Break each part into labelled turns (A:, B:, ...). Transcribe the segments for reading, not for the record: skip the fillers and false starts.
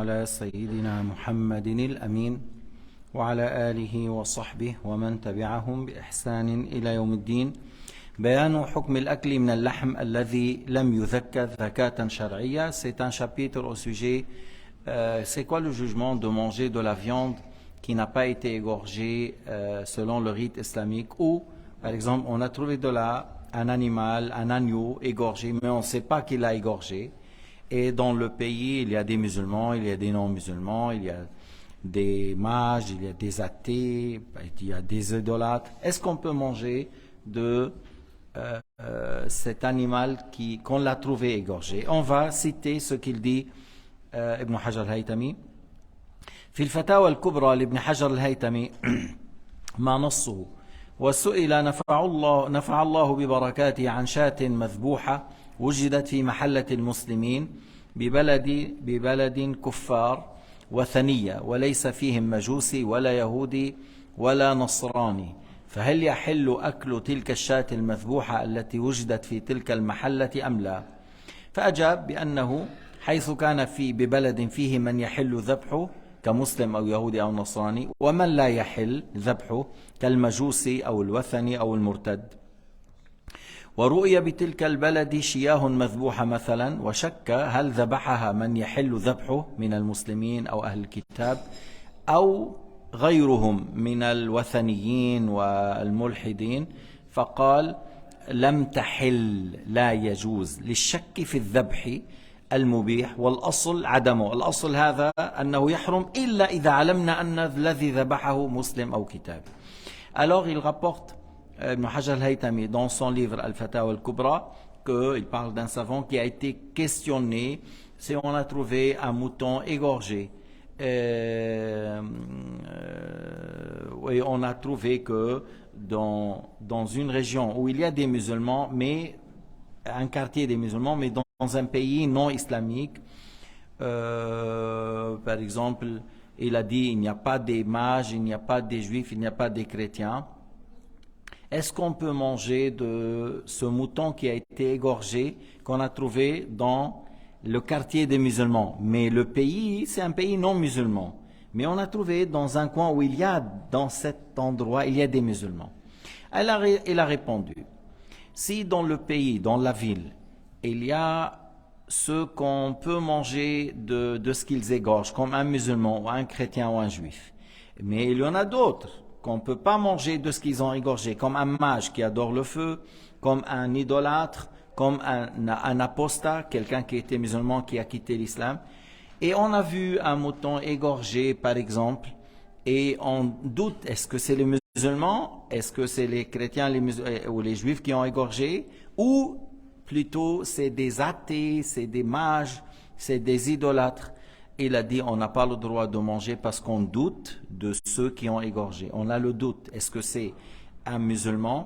A: على سيدنا محمد الأمين وعلى آله وصحبه ومن تبعهم بإحسان إلى يوم الدين. بيان حكم الأكل من اللحم الذي لم يذكى زكاة شرعية. C'est un chapitre au sujet c'est quoi le jugement de manger de la viande qui n'a pas été égorgée selon le rite islamique, ou par exemple on a trouvé un animal, un agneau égorgé, mais on ne sait pas qui l'a égorgé. Et dans le pays, il y a des musulmans, il y a des non-musulmans, il y a des mages, il y a des athées, il y a des idolâtres. Est-ce qu'on peut manger de cet animal qu'on l'a trouvé égorgé? On va citer ce qu'il dit Ibn Hajar al-Haytami. في الفتاوى الكبرى لابن حجر الهيتمي ما نصه: وسئل نفع الله ببركاته عن شاة مذبوحة وجدت في محلة المسلمين ببلد كفار وثنية وليس فيهم مجوسي ولا يهودي ولا نصراني، فهل يحل أكل تلك الشاة المذبوحة التي وجدت في تلك المحلة أم لا؟ فأجاب بأنه حيث كان ببلد فيه من يحل ذبحه كمسلم أو يهودي أو نصراني، ومن لا يحل ذبحه كالمجوسي أو الوثني أو المرتد، ورؤي بتلك البلد شياه مذبوحة مثلا وشك هل ذبحها من يحل ذبحه من المسلمين أو أهل الكتاب أو غيرهم من الوثنيين والملحدين، فقال لم تحل، لا يجوز، للشك في الذبح المبيح والأصل عدمه. الأصل هذا أنه يحرم إلا إذا علمنا أن الذي ذبحه مسلم أو كتابي. Alors il rapporte Ibn Hajar al-Haytami dans son livre Al-Fatawa al-Kubra qu'il parle d'un savant qui a été questionné si on a trouvé un mouton égorgé. Et on a trouvé que dans une région où il y a des musulmans, mais un quartier des musulmans, mais dans un pays non islamique, par exemple, il a dit il n'y a pas des mages, il n'y a pas des juifs, il n'y a pas des chrétiens. Est-ce qu'on peut manger de ce mouton qui a été égorgé, qu'on a trouvé dans le quartier des musulmans? Mais le pays, c'est un pays non musulman. Mais on a trouvé dans un coin où il y a, dans cet endroit, il y a des musulmans. Il a répondu: si dans le pays, dans la ville, il y a ce qu'on peut manger de ce qu'ils égorgent, comme un musulman ou un chrétien ou un juif, mais il y en a d'autres qu'on ne peut pas manger de ce qu'ils ont égorgé, comme un mage qui adore le feu, comme un idolâtre, comme un apostat, quelqu'un qui était musulman qui a quitté l'islam. Et on a vu un mouton égorgé, par exemple, et on doute, est-ce que c'est les musulmans, est-ce que c'est les chrétiens ou les juifs qui ont égorgé, ou plutôt c'est des athées, c'est des mages, c'est des idolâtres. Il a dit on n'a pas le droit de manger parce qu'on doute de ceux qui ont égorgé. On a le doute, est-ce que c'est un musulman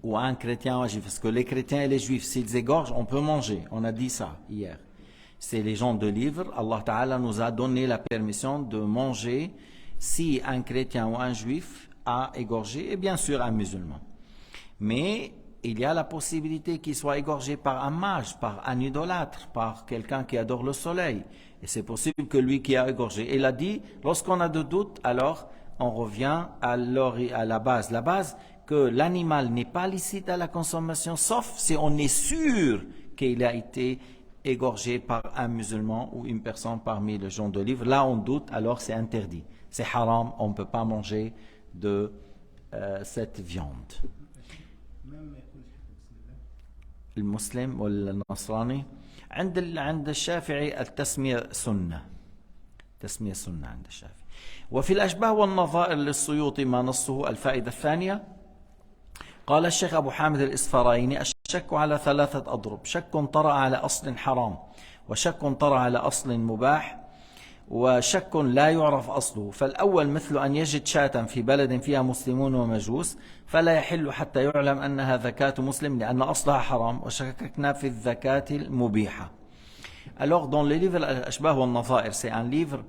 A: ou un chrétien ou un juif? Parce que les chrétiens et les juifs, s'ils égorgent, on peut manger. On a dit ça hier. C'est les gens de livre. Allah Ta'ala nous a donné la permission de manger si un chrétien ou un juif a égorgé, et bien sûr un musulman. Mais il y a la possibilité qu'il soit égorgé par un mage, par un idolâtre, par quelqu'un qui adore le soleil. Et c'est possible que lui qui a égorgé. Il a dit, lorsqu'on a de doutes, alors on revient à la base. La base, que l'animal n'est pas licite à la consommation, sauf si on est sûr qu'il a été égorgé par un musulman ou une personne parmi les gens de livre. Là, on doute, alors c'est interdit. C'est haram, on ne peut pas manger de cette viande. المسلم والنصراني عند الشافعي التسمية سنة، تسمية سنة عند الشافعي. وفي الأشباه والنظائر للسيوطي ما نصه. الفائدة الثانية: قال الشيخ أبو حامد الإسفرايني: الشك على ثلاثة أضرب: شك طرأ على أصل حرام، وشك طرأ على أصل مباح، وشك لا يعرف أصله. فالأول مثل أن يجد شاة في بلد فيها مسلمون ومجوس فلا يحل حتى يعلم أنها زكاة مسلم لأن أصلها حرام، وشككنا في الزكاة المبيحة. Alors dans le livre Al-Ashbah wa al-Nadha'ir, c'est un livre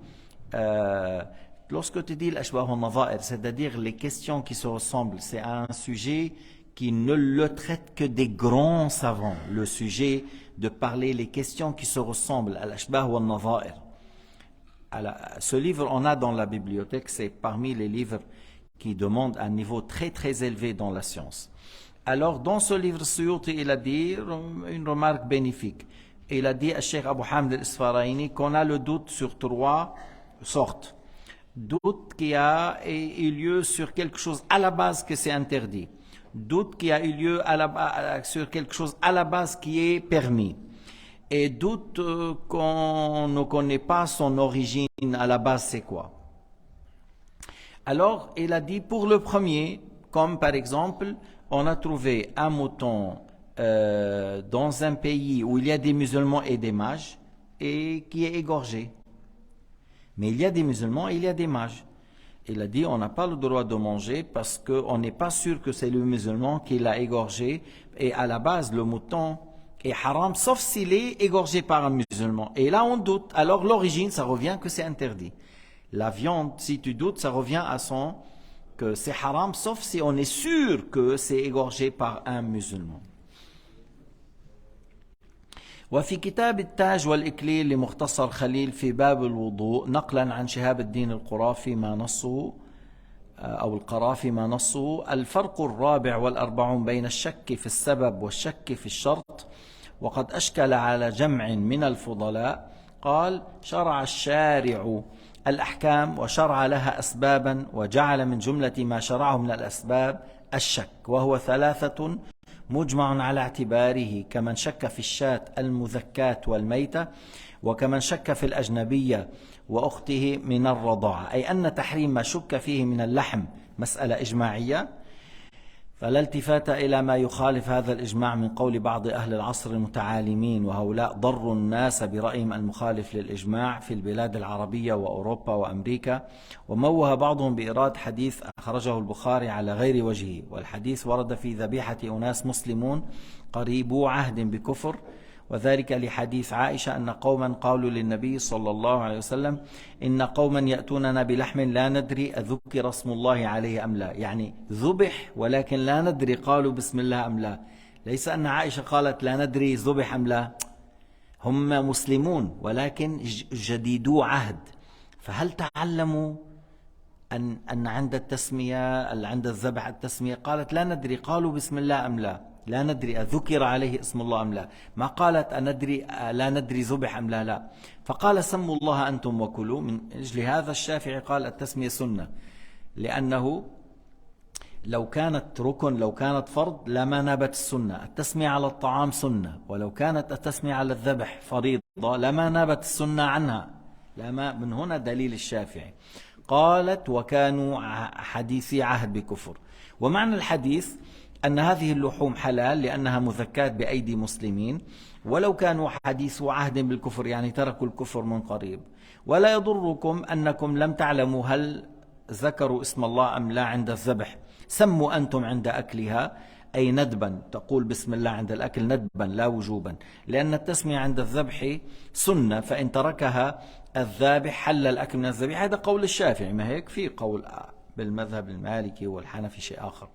A: lorsque tu dis Al-Ashbah wa al-Nadha'ir, c'est-à-dire les questions qui se ressemblent, c'est un sujet qui ne le traite que des grands savants, le sujet de parler les questions qui se ressemblent, Al-Ashbah wa al-Nadha'ir. Ce livre, on a dans la bibliothèque, c'est parmi les livres qui demandent un niveau très très élevé dans la science. Alors, dans ce livre, Suyuti, il a dit une remarque bénéfique. Il a dit à Cheikh Abu Hamd al-Isfaraini qu'on a le doute sur 3 sortes. Doute qui a eu lieu sur quelque chose à la base que c'est interdit. Doute qui a eu lieu sur quelque chose à la base qui est permis. Et doute qu'on ne connaît pas son origine à la base, c'est quoi? Alors, il a dit pour le premier, comme par exemple, on a trouvé un mouton dans un pays où il y a des musulmans et des mages et qui est égorgé. Mais il y a des musulmans et il y a des mages. Il a dit on n'a pas le droit de manger parce qu'on n'est pas sûr que c'est le musulman qui l'a égorgé. Et à la base, le mouton est haram, sauf s'il est égorgé par un musulman. Et là, on doute. Alors l'origine, ça revient que c'est interdit. La viande, si tu doutes, ça revient à que c'est haram, sauf si on est sûr que c'est égorgé par un musulman. وفي كتاب التاج والإكليل لمختصر خليل في باب الوضوء نقلا عن شهاب الدين القرافي ما نصه أو القرافي ما نصه الفرق 44 بين الشك في السبب والشك في الشرط وقد أشكل على جمع من الفضلاء قال شرع الشارع الأحكام وشرع لها أسبابا وجعل من جملة ما شرعه من الأسباب الشك وهو 3 مجمع على اعتباره كمن شك في الشاة المذكاة والميتة وكمن شك في الأجنبية وأخته من الرضاعة أي أن تحريم ما شك فيه من اللحم مسألة إجماعية فلا التفات إلى ما يخالف هذا الإجماع من قول بعض أهل العصر المتعالمين وهؤلاء ضروا الناس برأيهم المخالف للإجماع في البلاد العربية وأوروبا وأمريكا وموه بعضهم بإيراد حديث أخرجه البخاري على غير وجهه والحديث ورد في ذبيحة أناس مسلمون قريبو عهد بكفر وذلك لحديث عائشة أن قوما قالوا للنبي صلى الله عليه وسلم إن قوما يأتوننا بلحم لا ندري أذكر اسم الله عليه أم لا يعني ذبح ولكن لا ندري قالوا بسم الله أم لا ليس أن عائشة قالت لا ندري ذبح أم لا هم مسلمون ولكن جديدو عهد فهل تعلموا أن عند التسمية عند الذبح التسمية قالت لا ندري قالوا بسم الله أم لا لا ندري أذكر عليه اسم الله أم لا ما قالت أندري لا ندري ذبح أم لا لا فقال سموا الله أنتم وكلوا من أجل هذا الشافعي قال التسمية سنة لأنه لو كانت ركن لو كانت فرض لما نابت السنة التسمية على الطعام سنة ولو كانت التسمية على الذبح فريضة لما نابت السنة عنها لما من هنا دليل الشافعي قالت وكانوا حديثي عهد بكفر ومعنى الحديث أن هذه اللحوم حلال لأنها مذكاة بأيدي مسلمين ولو كانوا حديث عهد بالكفر يعني تركوا الكفر من قريب ولا يضركم أنكم لم تعلموا هل ذكروا اسم الله أم لا عند الذبح سموا أنتم عند أكلها أي ندبا تقول بسم الله عند الأكل ندبا لا وجوبا لأن التسمية عند الذبح سنة فإن تركها الذابح حل الأكل من الذبيح هذا قول الشافعي ما هيك في قول بالمذهب المالكي والحنفي شيء آخر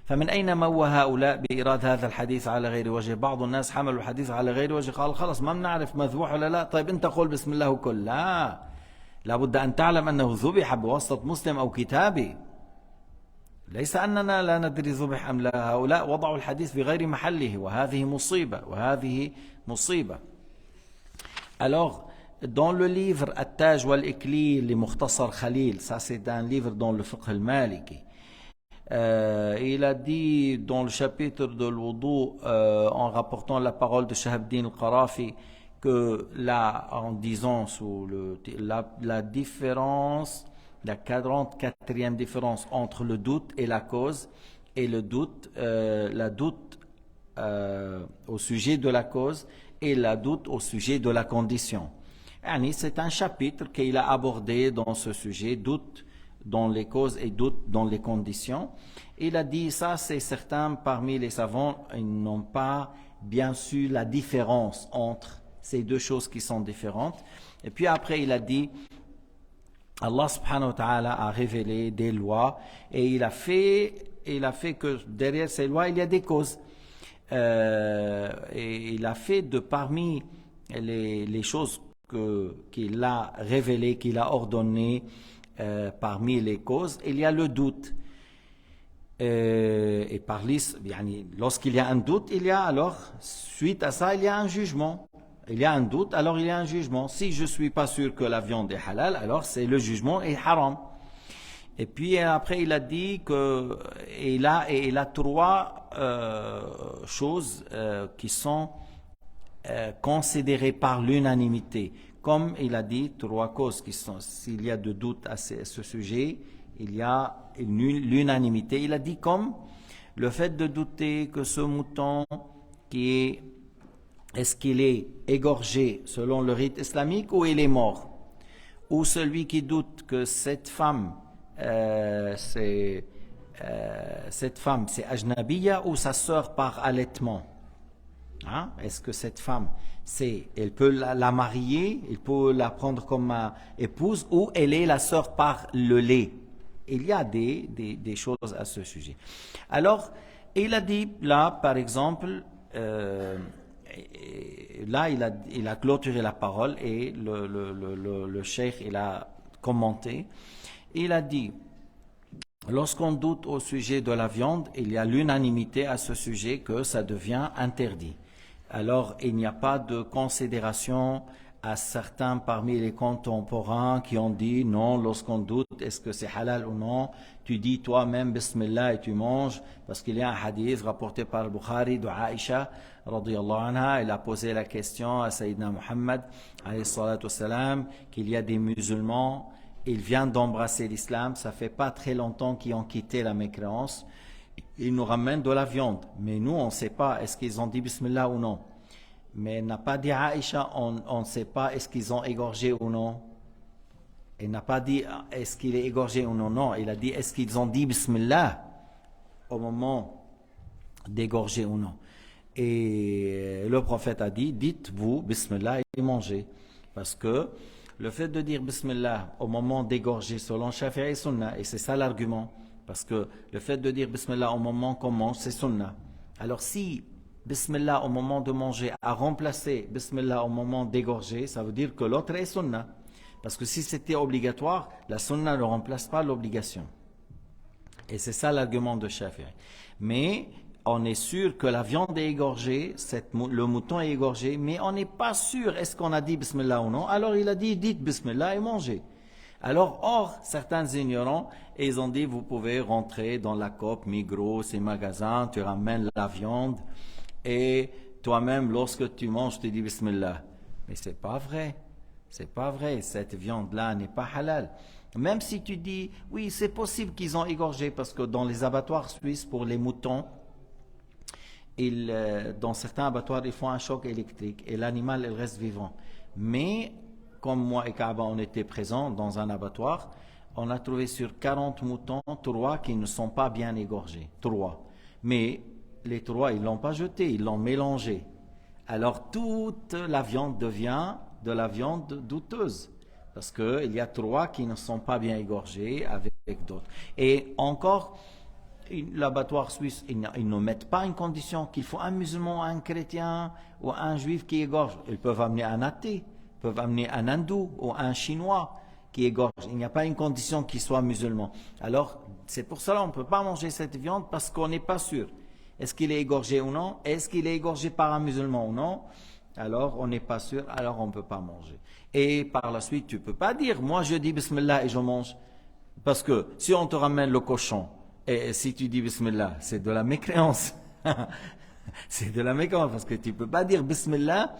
A: فمن أين موه هؤلاء بإيراد هذا الحديث على غير وجه بعض الناس حملوا الحديث على غير وجه قال خلص ما بنعرف مذبوح ولا لا طيب أنت قول بسم الله وكل لا لابد أن تعلم أنه ذبح بواسطة مسلم أو كتابي ليس أننا لا ندري ذبح أم لا هؤلاء وضعوا الحديث بغير محله وهذه مصيبة Alors, dans le livre At-Taj wal-Iklil de Mukhtasar Khalil, ça c'est un livre dans le fiqh al-Maliki. Il a dit dans le chapitre de l'Wudu, en rapportant la parole de Shahabuddin al-Qarafi, que là, en disant sous la différence, la 44e différence entre le doute et la cause, et le doute, au sujet de la cause et la doute au sujet de la condition. C'est un chapitre qu'il a abordé dans ce sujet, doute dans les causes et doute dans les conditions. Il a dit ça, c'est certain, parmi les savants, ils n'ont pas bien su la différence entre ces deux choses qui sont différentes. Et puis après, il a dit, Allah subhanahu wa ta'ala a révélé des lois et il a fait que derrière ces lois, il y a des causes. Et il a fait de parmi les choses qu'il a révélé, qu'il a ordonné parmi les causes, il y a le doute. Et lorsqu'il y a un doute, il y a alors, suite à ça, il y a un jugement. Il y a un doute, alors il y a un jugement. Si je ne suis pas sûr que la viande est halal, alors c'est le jugement est haram. Et puis après, il a dit qu'il a trois choses qui sont considérées par l'unanimité. Comme il a dit, trois causes qui sont, s'il y a de doute à ce sujet, il y a l'unanimité. Il a dit comme le fait de douter que ce mouton est-ce qu'il est égorgé selon le rite islamique ou il est mort? Ou celui qui doute que cette femme c'est ajnabiya ou sa sœur par allaitement. Hein? Est-ce que cette femme, elle peut la marier, il peut la prendre comme épouse ou elle est la sœur par le lait? Il y a des choses à ce sujet. Alors, il a dit, là, par exemple, là, il a clôturé la parole et le cheikh, il a commenté. Il a dit, lorsqu'on doute au sujet de la viande, il y a l'unanimité à ce sujet que ça devient interdit. Alors, il n'y a pas de considération à certains parmi les contemporains qui ont dit non, lorsqu'on doute, est-ce que c'est halal ou non, tu dis toi-même Bismillah et tu manges, parce qu'il y a un hadith rapporté par le Bukhari de Aïcha, radiyallahu anha, elle a posé la question à Sayyidina Muhammad, alayhi salatu wassalam, qu'il y a des musulmans, ils viennent d'embrasser l'islam, ça fait pas très longtemps qu'ils ont quitté la mécréance, ils nous ramènent de la viande, mais nous on ne sait pas, est-ce qu'ils ont dit Bismillah ou non? Mais elle n'a pas dit à Aïcha, on ne sait pas est-ce qu'ils ont égorgé ou non. Elle n'a pas dit est-ce qu'il est égorgé ou non. Non, il a dit est-ce qu'ils ont dit Bismillah au moment d'égorger ou non. Et le prophète a dit dites-vous Bismillah et mangez. Parce que le fait de dire Bismillah au moment d'égorger selon Shafi'i et Sunna, et c'est ça l'argument. Parce que le fait de dire Bismillah au moment qu'on mange, c'est Sunna. Alors si Bismillah au moment de manger a remplacé Bismillah au moment d'égorger, ça veut dire que l'autre est sunna. Parce que si c'était obligatoire, la sunna ne remplace pas l'obligation. Et c'est ça l'argument de Shafi'i. Mais on est sûr que la viande est égorgée, le mouton est égorgé, mais on n'est pas sûr est-ce qu'on a dit Bismillah ou non. Alors il a dit dites Bismillah et mangez. Alors, or, certains ignorants, ils ont dit vous pouvez rentrer dans la Coop, Migros, ces magasins, tu ramènes la viande. Et toi-même, lorsque tu manges, tu dis Bismillah. Mais c'est pas vrai. C'est pas vrai. Cette viande-là n'est pas halal. Même si tu dis, oui, c'est possible qu'ils ont égorgé, parce que dans les abattoirs suisses, pour les moutons, dans certains abattoirs, ils font un choc électrique et l'animal, il reste vivant. Mais, comme moi et Kaaba, on était présents dans un abattoir, on a trouvé sur 40 moutons, 3 qui ne sont pas bien égorgés. 3. Mais les 3, ils ne l'ont pas jeté, ils l'ont mélangé. Alors toute la viande devient de la viande douteuse. Parce qu'il y a 3 qui ne sont pas bien égorgés avec d'autres. Et encore, l'abattoir suisse, ils ne mettent pas une condition qu'il faut un musulman, un chrétien ou un juif qui égorge. Ils peuvent amener un athée, ils peuvent amener un hindou ou un chinois qui égorge. Il n'y a pas une condition qu'il soit musulman. Alors, c'est pour cela qu'on ne peut pas manger cette viande parce qu'on n'est pas sûr. Est-ce qu'il est égorgé ou non? Est-ce qu'il est égorgé par un musulman ou non? Alors, on n'est pas sûr, alors on ne peut pas manger. Et par la suite, tu ne peux pas dire, moi je dis Bismillah et je mange. Parce que si on te ramène le cochon, et si tu dis Bismillah, c'est de la mécréance. C'est de la mécréance, parce que tu ne peux pas dire Bismillah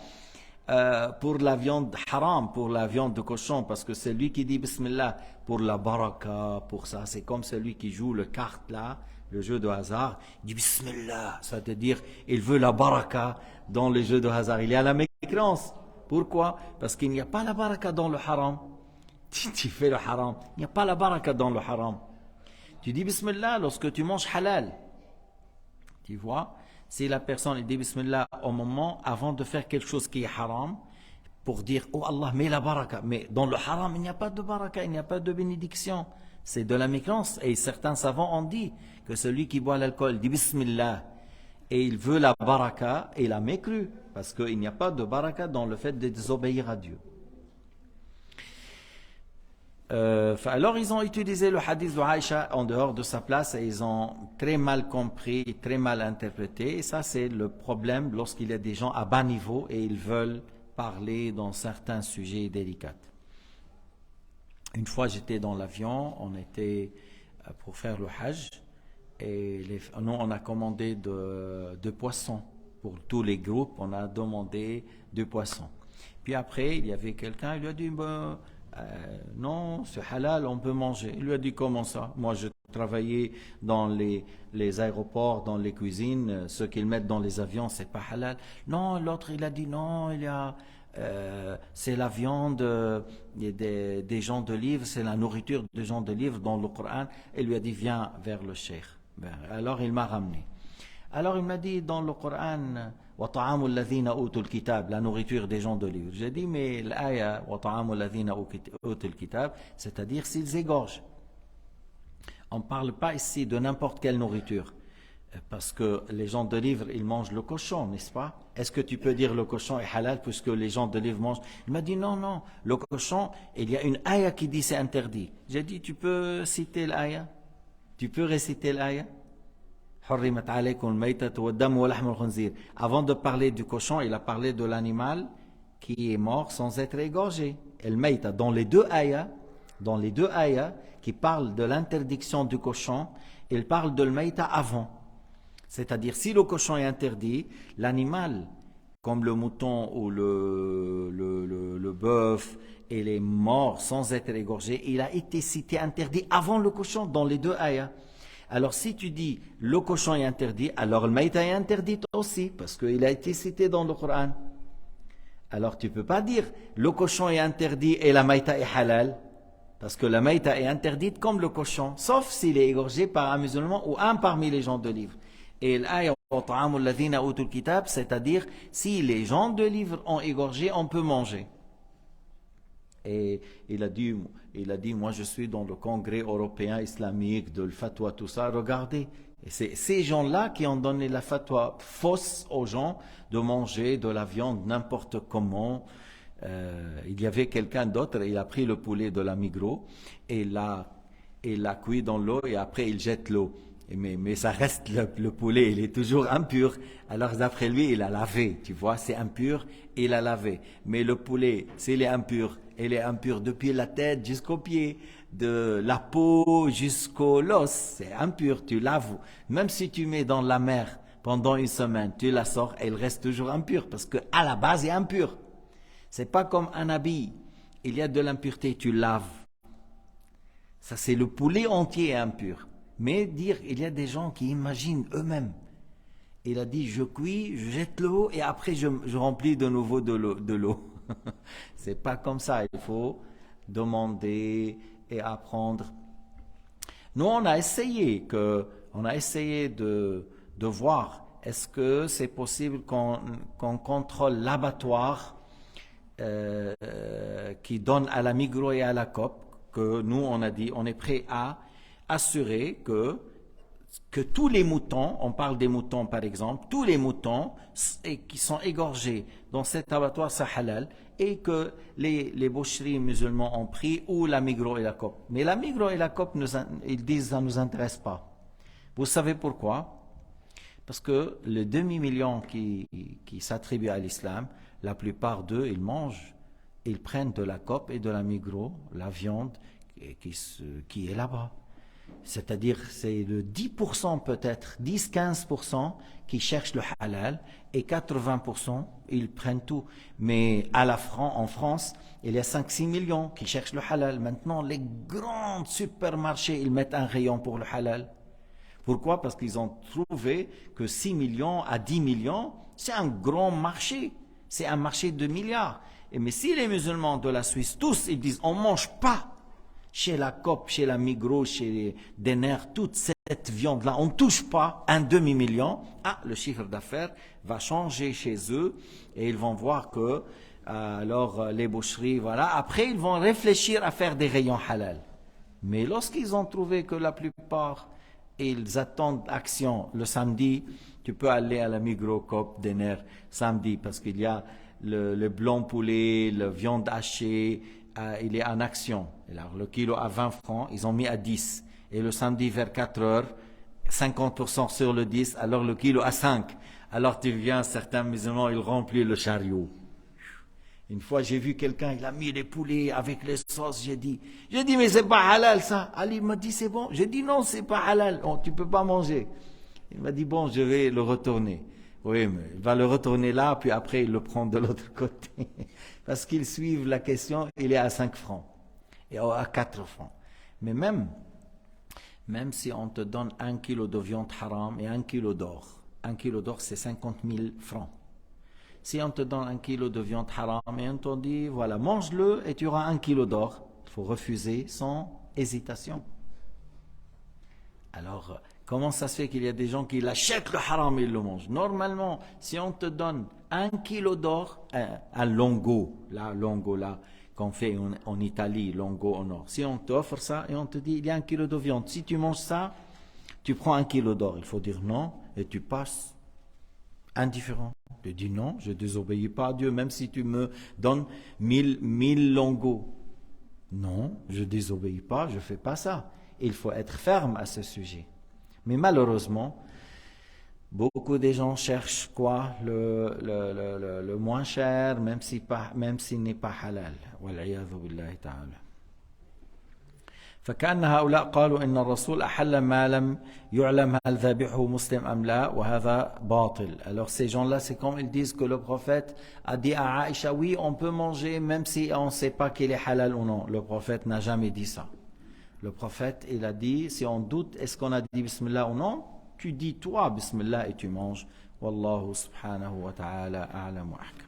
A: pour la viande haram, pour la viande de cochon, parce que c'est lui qui dit Bismillah pour la baraka, pour ça. C'est comme celui qui joue le carte là, le jeu de hasard, il dit Bismillah, ça veut dire il veut la baraka dans le jeu de hasard. Il y a la mécréance. Pourquoi? Parce qu'il n'y a pas la baraka dans le haram. Tu fais le haram. Il n'y a pas la baraka dans le haram. Tu dis Bismillah lorsque tu manges halal. Tu vois? Si la personne dit Bismillah au moment avant de faire quelque chose qui est haram, pour dire oh Allah, mets la baraka. Mais dans le haram, il n'y a pas de baraka, il n'y a pas de bénédiction. C'est de la mécréance. Et certains savants ont dit que celui qui boit l'alcool dit Bismillah et il veut la baraka et il a mécru. Parce qu'il n'y a pas de baraka dans le fait de désobéir à Dieu. Alors ils ont utilisé le hadith de Aïcha en dehors de sa place et ils ont très mal compris, très mal interprété. Et ça, c'est le problème lorsqu'il y a des gens à bas niveau et ils veulent parler dans certains sujets délicats. Une fois, j'étais dans l'avion, on était pour faire le Hajj et nous, on a commandé de poissons. Pour tous les groupes, on a demandé de poissons. Puis après, il y avait quelqu'un, il lui a dit... non, c'est halal, on peut manger. Il lui a dit comment ça? Moi, je travaillais dans les aéroports, dans les cuisines, ce qu'ils mettent dans les avions, c'est pas halal. Non, l'autre, il a dit non, c'est la viande des gens de livre, c'est la nourriture des gens de livre dans le Coran. Il lui a dit viens vers le cheikh. Alors il m'a ramené. Alors il m'a dit dans le Coran وَطَعَامُ الَّذِينَ أُوتُوا الْكِتَابِ, la nourriture des gens de livre. J'ai dit mais l'aya وَطَعَامُ الَّذِينَ أُوتُوا الْكِتَابِ, c'est-à-dire s'ils égorgent. On ne parle pas ici de n'importe quelle nourriture, parce que les gens de livre, ils mangent le cochon, n'est-ce pas? Est-ce que tu peux dire le cochon est halal puisque les gens de livre mangent? Il m'a dit non, non, le cochon, il y a une aya qui dit c'est interdit. J'ai dit tu peux citer l'aya? Tu peux réciter l'aya? Avant de parler du cochon, il a parlé de l'animal qui est mort sans être égorgé. Dans les deux ayats qui parlent de l'interdiction du cochon, il parle de l'maïta avant. C'est-à-dire, si le cochon est interdit, l'animal, comme le mouton ou le bœuf, il est mort sans être égorgé, il a été cité interdit avant le cochon dans les deux ayats. Alors si tu dis le cochon est interdit, alors le maïta est interdit aussi, parce qu'il a été cité dans le Coran. Alors tu ne peux pas dire le cochon est interdit et la maïta est halal, parce que la maïta est interdite comme le cochon, sauf s'il est égorgé par un musulman ou un parmi les gens de livre. Et l'aya وَطَعَامُ الَّذِينَ أُوتُوا الْكِتَابِ, c'est-à-dire si les gens de livre ont égorgé, on peut manger. Et il a dit, moi je suis dans le congrès européen islamique, de le fatwa, tout ça, regardez. Et c'est ces gens-là qui ont donné la fatwa fausse aux gens de manger de la viande n'importe comment. Il y avait quelqu'un d'autre, il a pris le poulet de la Migros et l'a cuit dans l'eau et après il jette l'eau. Mais ça reste le poulet, il est toujours impur. Alors d'après lui, il a lavé, tu vois, c'est impur, il a lavé. Mais le poulet, s'il est impur, il est impur depuis la tête jusqu'aux pieds, de la peau jusqu'au l'os, c'est impur, tu laves. Même si tu mets dans la mer pendant une semaine, tu la sors, elle reste toujours impure, parce qu'à la base, il est impur. C'est pas comme un habit, il y a de l'impureté, tu laves. Ça, c'est le poulet entier impur. Mais dire, il y a des gens qui imaginent eux-mêmes. Il a dit, je cuis, je jette l'eau et après je remplis de nouveau de l'eau. C'est pas comme ça, il faut demander et apprendre. Nous, on a essayé de voir, est-ce que c'est possible qu'on contrôle l'abattoir qui donne à la Migros et à la Coop, que nous, on a dit, on est prêt à assurer que tous les moutons, on parle des moutons par exemple, tous les moutons qui sont égorgés dans cet abattoir, c'est halal, et que les boucheries musulmans ont pris, ou la Migros et la Coop. Mais la Migros et la Coop, ils disent ça ne nous intéresse pas. Vous savez pourquoi? Parce que le demi-million qui s'attribue à l'islam, la plupart d'eux, ils prennent de la Coop et de la Migros, la viande qui est là-bas. C'est-à-dire, c'est le 10% peut-être, 10-15% qui cherchent le halal et 80%, ils prennent tout. Mais en France, il y a 5-6 millions qui cherchent le halal. Maintenant, les grands supermarchés, ils mettent un rayon pour le halal. Pourquoi? Parce qu'ils ont trouvé que 6 millions à 10 millions, c'est un grand marché. C'est un marché de milliards. Mais si les musulmans de la Suisse, tous, ils disent, on ne mange pas chez la Coop, chez la Migros, chez Denner, toute cette viande-là, on ne touche pas un demi-million, le chiffre d'affaires va changer chez eux et ils vont voir que alors les boucheries, voilà. Après, ils vont réfléchir à faire des rayons halal. Mais lorsqu'ils ont trouvé que la plupart, ils attendent action le samedi, tu peux aller à la Migros, Coop, Denner, samedi, parce qu'il y a le blanc poulet, la viande hachée, il est en action. Alors, le kilo à 20 francs, ils ont mis à 10. Et le samedi vers 4 heures, 50% sur le 10, alors le kilo à 5. Alors tu viens, certains musulmans, ils remplissent le chariot. Une fois, j'ai vu quelqu'un, il a mis les poulets avec les sauces, j'ai dit, mais c'est pas halal ça. Ali m'a dit, c'est bon. J'ai dit, non, c'est pas halal, tu peux pas manger. Il m'a dit, bon, je vais le retourner. Oui, mais il va le retourner là, puis après, il le prend de l'autre côté. Parce qu'ils suivent la question, il est à 5 francs. Et à 4 francs. Mais même si on te donne 1 kilo de viande haram et 1 kilo d'or, 1 kilo d'or, c'est 50 000 francs. Si on te donne 1 kilo de viande haram et on te dit, voilà, mange-le et tu auras 1 kilo d'or, il faut refuser sans hésitation. Alors, comment ça se fait qu'il y a des gens qui l'achètent le haram et ils le mangent? Normalement, si on te donne 1 kilo d'or, un longo là, qu'on fait en Italie, longo en or, si on t'offre ça et on te dit, il y a 1 kilo de viande, si tu manges ça, tu prends 1 kilo d'or. Il faut dire non et tu passes indifférent. Tu dis non, je ne désobéis pas à Dieu, même si tu me donnes 1000 longos. Non, je ne désobéis pas, je ne fais pas ça. Il faut être ferme à ce sujet. Mais malheureusement, beaucoup de gens cherchent quoi? Le moins cher, même s'il n'est pas halal. Wal'iyadhu billahi ta'ala. فكأن هؤلاء قالوا إن الرسول أحل ما لم يعلم هل ذابحه مسلم أم لا وهذا باطل. Alors ces gens-là, c'est comme ils disent que le prophète a dit à Aïcha, oui, on peut manger même si on ne sait pas qu'il est halal ou non. Le prophète n'a jamais dit ça. Le prophète, il a dit, si on doute, est-ce qu'on a dit Bismillah ou non? Tu dis toi Bismillah et tu manges. Wallahu subhanahu wa ta'ala a'lam wa ahkam.